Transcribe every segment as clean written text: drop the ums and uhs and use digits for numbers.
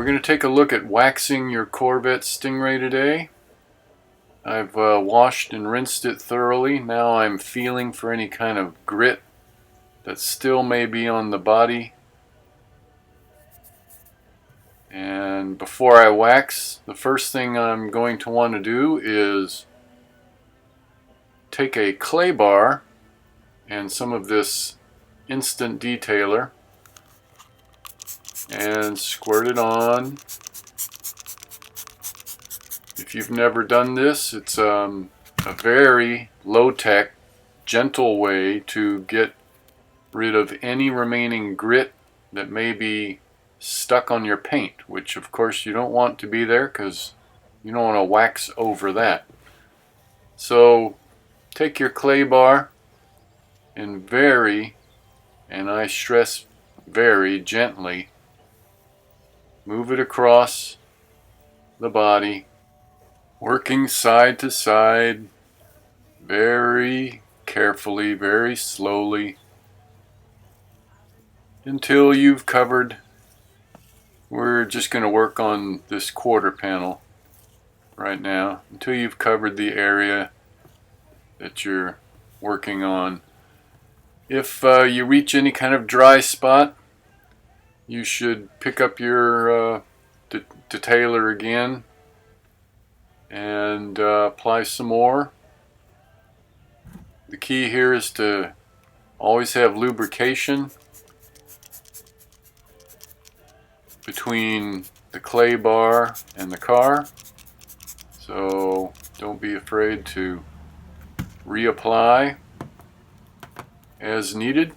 We're going to take a look at waxing your Corvette Stingray today. I've washed and rinsed it thoroughly. Now I'm feeling for any kind of grit that still may be on the body. And before I wax, the first thing I'm going to want to do is take a clay bar and some of this instant detailer and squirt it on. If you've never done this, it's a very low-tech, gentle way to get rid of any remaining grit that may be stuck on your paint, which of course you don't want to be there because you don't want to wax over that. So take your clay bar and and I stress very gently, move it across the body, working side to side, very carefully, very slowly, until you've covered. We're just going to work on this quarter panel right now until you've covered the area that you're working on. If you reach any kind of dry spot, you should pick up your detailer again and apply some more. The key here is to always have lubrication between the clay bar and the car, so don't be afraid to reapply as needed.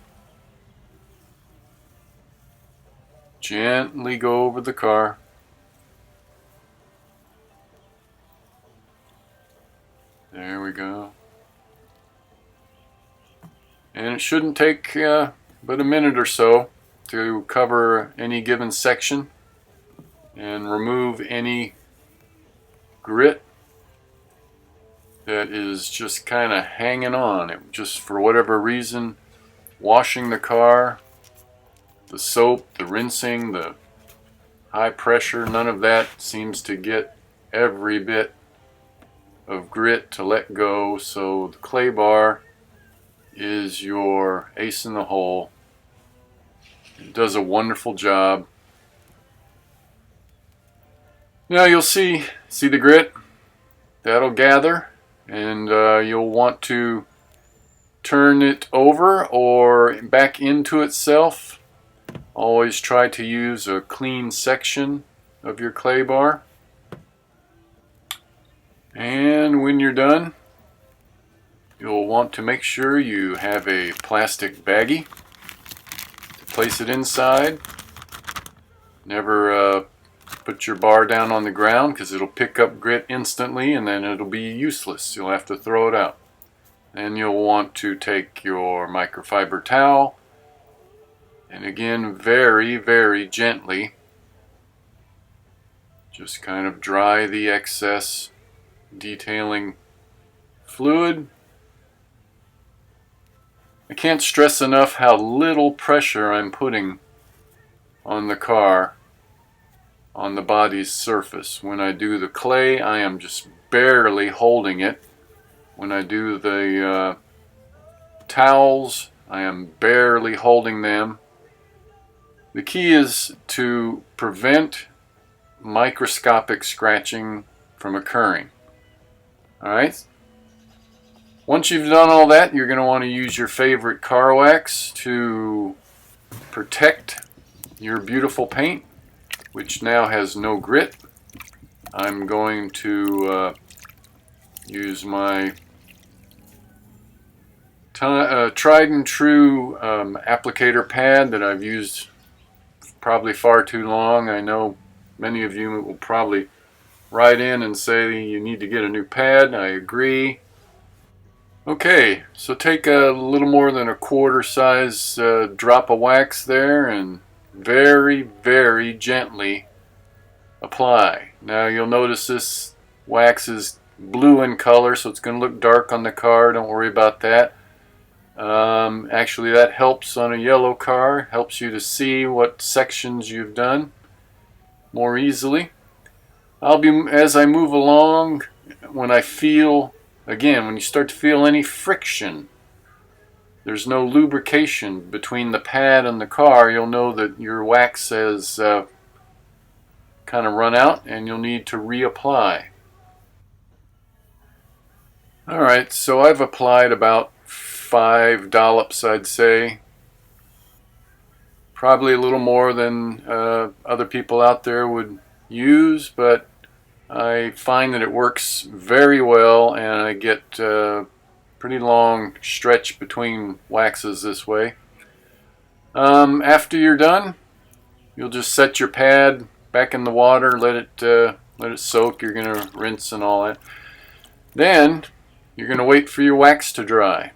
Gently go over the car. There we go. And it shouldn't take but a minute or so to cover any given section and remove any grit that is just kind of hanging on. It just, for whatever reason, washing the car, the soap, the rinsing, the high pressure, none of that seems to get every bit of grit to let go. So the clay bar is your ace in the hole. It does a wonderful job. Now you'll see the grit that'll gather, and you'll want to turn it over or back into itself. Always try to use a clean section of your clay bar. And when you're done, you'll want to make sure you have a plastic baggie to place it inside. Never put your bar down on the ground because it'll pick up grit instantly and then it'll be useless. You'll have to throw it out. Then you'll want to take your microfiber towel and again, very gently, just kind of dry the excess detailing fluid. I can't stress enough how little pressure I'm putting on the car, on the body's surface. When I do the clay, I am just barely holding it. When I do the towels, I am barely holding them. The key is to prevent microscopic scratching from occurring. Alright? Once you've done all that, you're going to want to use your favorite car wax to protect your beautiful paint, which now has no grit. I'm going to use my tried and true applicator pad that I've used probably far too long. I know many of you will probably write in and say you need to get a new pad. I agree. Okay, so take a little more than a quarter size drop of wax there and very gently apply. Now you'll notice this wax is blue in color, so it's going to look dark on the car. Don't worry about that. Actually, that helps on a yellow car, helps you to see what sections you've done. more easily. As I move along, when I feel, again, when you start to feel any friction, there's no lubrication between the pad and the car, you'll know that your wax has kind of run out and you'll need to reapply. Alright, so I've applied about 5 dollops, I'd say. Probably a little more than other people out there would use, but I find that it works very well, and I get pretty long stretch between waxes this way. After you're done, you'll just set your pad back in the water, let it soak. You're going to rinse and all that. Then you're going to wait for your wax to dry.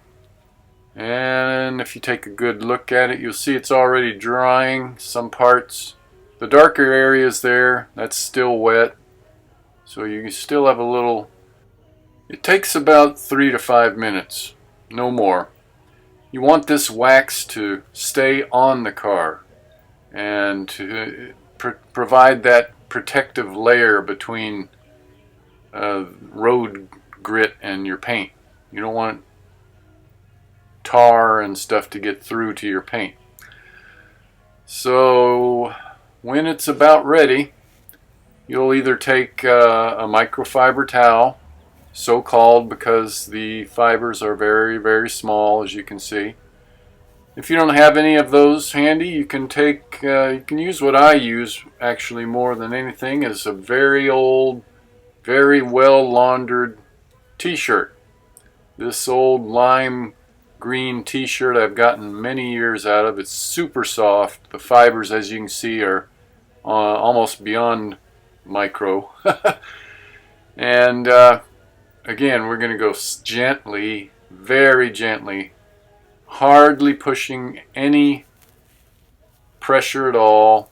And if you take a good look at it, you'll see it's already drying some parts. The darker areas there, that's still wet. So you still have a little. It takes about 3 to 5 minutes, no more. You want this wax to stay on the car and to provide that protective layer between road grit and your paint. You don't want tar and stuff to get through to your paint. So when it's about ready, you'll either take a microfiber towel, so called because the fibers are very, very small, as you can see. If you don't have any of those handy, you can use what I use actually more than anything, is a very old, very well laundered t-shirt. This old lime green t-shirt I've gotten many years out of. It's super soft. The fibers, as you can see, are almost beyond micro. And again, we're going to go gently, very gently, hardly pushing any pressure at all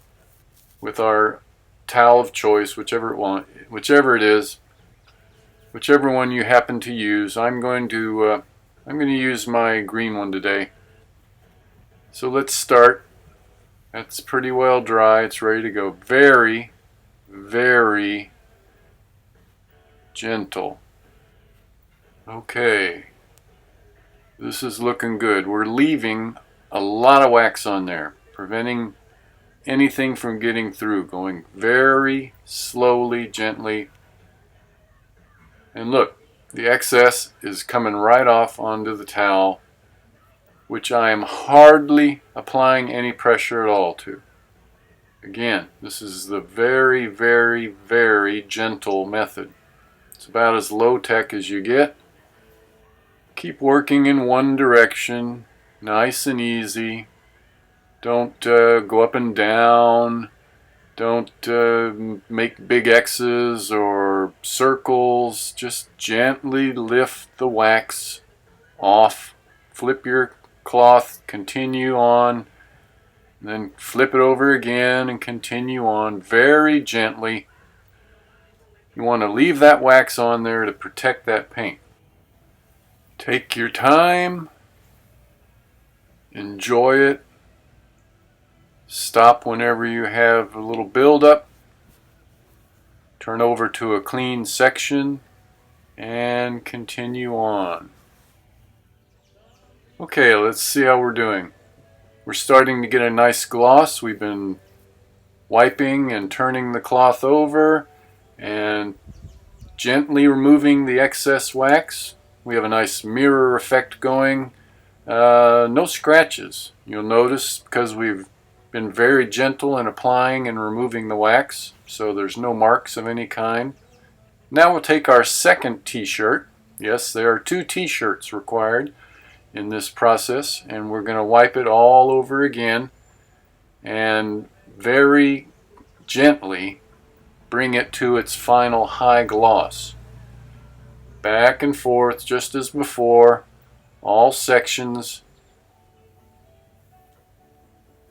with our towel of choice, whichever it is, whichever one you happen to use. I'm going to use my green one today. So let's start. That's pretty well dry. It's ready to go. Very, very gentle. Okay. This is looking good. We're leaving a lot of wax on there, preventing anything from getting through. Going very slowly, gently. And look, the excess is coming right off onto the towel, which I am hardly applying any pressure at all to. Again, this is the very, very, very gentle method. It's about as low tech as you get. Keep working in one direction, nice and easy. Don't go up and down. Don't make big X's or circles. Just gently lift the wax off. Flip your cloth, continue on. Then flip it over again and continue on very gently. You want to leave that wax on there to protect that paint. Take your time. Enjoy it. Stop whenever you have a little buildup. Turn over to a clean section and continue on. Okay, let's see how we're doing. We're starting to get a nice gloss. We've been wiping and turning the cloth over and gently removing the excess wax. We have a nice mirror effect going. No scratches. You'll notice because we've been very gentle in applying and removing the wax, so there's no marks of any kind. Now we'll take our second t-shirt. Yes, there are 2 t-shirts required in this process, and we're going to wipe it all over again and very gently bring it to its final high gloss. Back and forth just as before, all sections,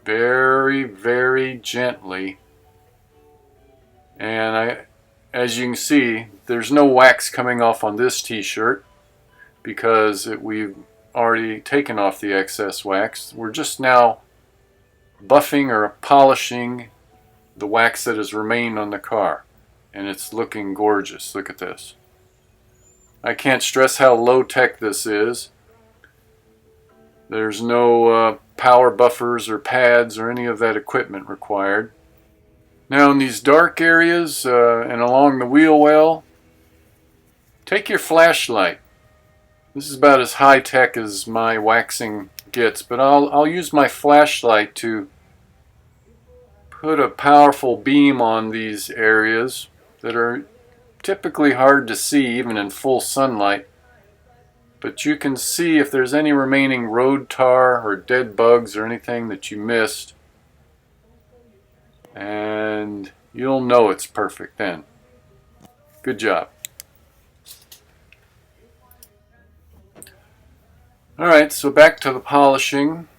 very, very gently. And as you can see, there's no wax coming off on this t-shirt because we've already taken off the excess wax. We're just now buffing or polishing the wax that has remained on the car. And it's looking gorgeous. Look at this. I can't stress how low tech this is. There's no power buffers or pads or any of that equipment required. Now in these dark areas and along the wheel well, take your flashlight. This is about as high tech as my waxing gets, but I'll use my flashlight to put a powerful beam on these areas that are typically hard to see even in full sunlight. But you can see if there's any remaining road tar or dead bugs or anything that you missed. And you'll know it's perfect then. Good job. Alright, so back to the polishing.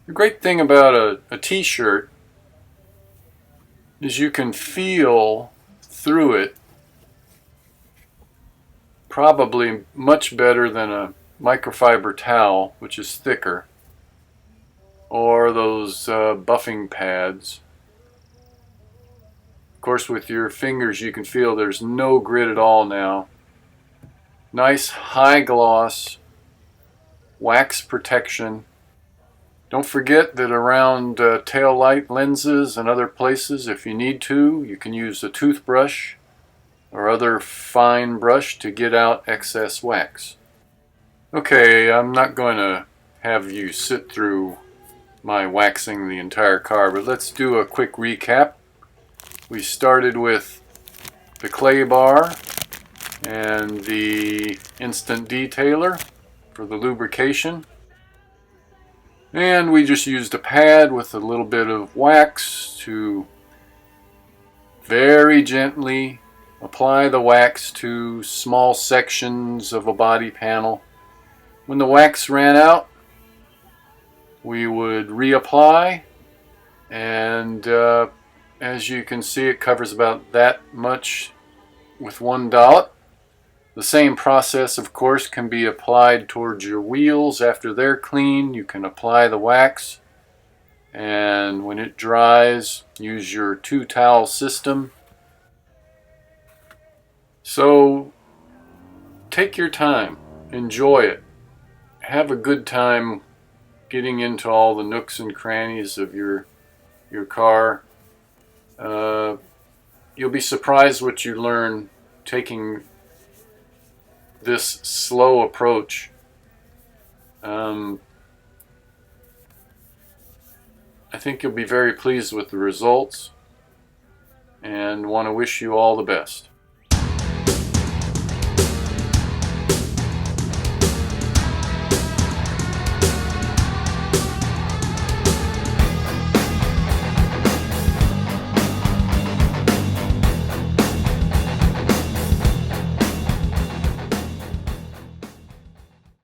The great thing about a t-shirt is you can feel through it probably much better than a microfiber towel, which is thicker, or those buffing pads. Of course, with your fingers you can feel there's no grit at all now. Nice high gloss wax protection. Don't forget that around tail light lenses and other places, if you need to, you can use a toothbrush or other fine brush to get out excess wax. Okay, I'm not going to have you sit through my waxing the entire car, but let's do a quick recap. We started with the clay bar and the instant detailer for the lubrication. And we just used a pad with a little bit of wax to very gently apply the wax to small sections of a body panel. When the wax ran out, we would reapply, and as you can see, it covers about that much with one dollop. The same process, of course, can be applied towards your wheels. After they're clean, you can apply the wax, and when it dries, use your 2-towel system. So take your time, enjoy it, have a good time getting into all the nooks and crannies of your car. You'll be surprised what you learn taking this slow approach. I think you'll be very pleased with the results and want to wish you all the best.